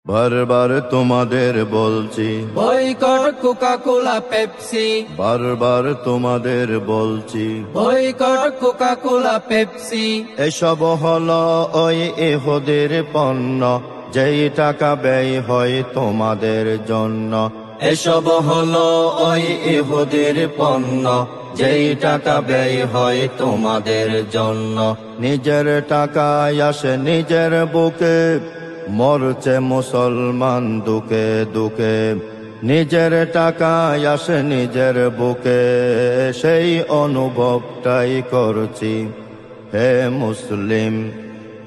বারবার তোমাদের বলছি বয়কট কোকা কোলা পেপসি। বারবার তোমাদের বলছি বয়কট কোকা কোলা পেপসি। এসব হলো ওই ইহুদির পণ্য, যেই টাকা ব্যয় হয় তোমাদের জন্য। এসব হলো ওই ইহুদির পণ্য, যেই টাকা ব্যয় হয় তোমাদের জন্য। নিজের টাকায় আসে নিজের বুকে, মরছে মুসলমান দুকে দুকে। নিজের টাকায় আসে নিজের বুকে, সেই অনুভবটাই করছি। হে মুসলিম,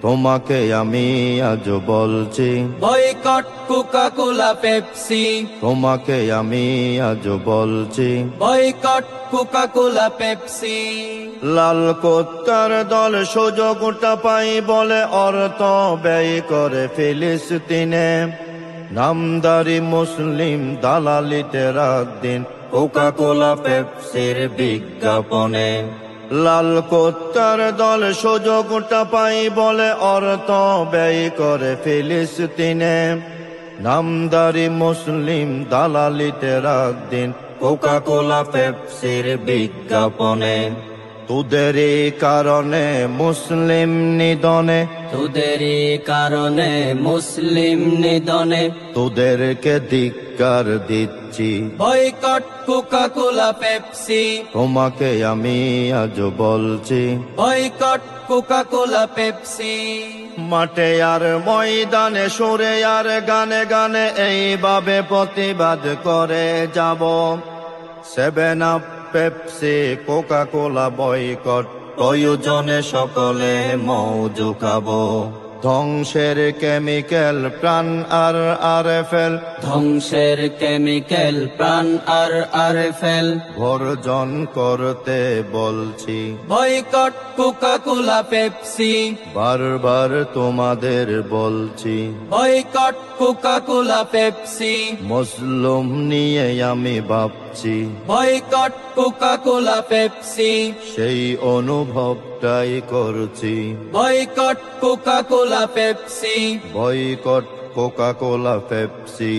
তোমাকে আমি আজ বলছি, বয়কট কোকা কোলা পেপসি। তোমাকে আমি আজ বলছি। Boycott Coca Cola Pepsi. লাল কুত্তার দল সুযোগটা পাই বলে অর্থ ব্যয় করে ফিলিস্তিনে। নামদারি মুসলিম দালালিতে রাত দিন কোকা কোলা পেপসির বিজ্ঞাপনে। লাল কুত্তার দল সুযোগটা পাই বলে অর্থ ব্যয় করে ফিলিস্তিনে। নামদারি মুসলিম দালালিতে রাত দিন কোকা কোলা পেপসির বিজ্ঞাপনে। তোদেরই কারণে মুসলিম নিধনে, তোদেরই কারণে মুসলিম নিধনে। তোদেরকে ধিক্কার দিচ্ছি। Boycott Coca Cola Pepsi. তোমাকে আমি আজ বলছি, বয়কট কোকা কোলা পেপসি। মাঠে আর ময়দানে সুরে আর গানে গানে এইভাবে প্রতিবাদ করে যাব। 7 Up, Pepsi, Coca Cola boycott, প্রয়োজনে সকলে মৌজু খাবো। ধ্বংসের কেমিক্যাল প্রাণ আর ফেল, ধ্বংসের কেমিক্যাল প্রাণ আর ফেল। বর্জন করতে বলছি। Boycott Coca Cola Pepsi. বারবার তোমাদের বলছি, বয়কট কোকা কোলা পেপসি। মুসলিম নিয়ে আমি ভাবছি। Boycott Coca Cola Pepsi. সেই অনুভবটাই করছি। Boycott Coca Cola Pepsi. Boycott Coca Cola Pepsi.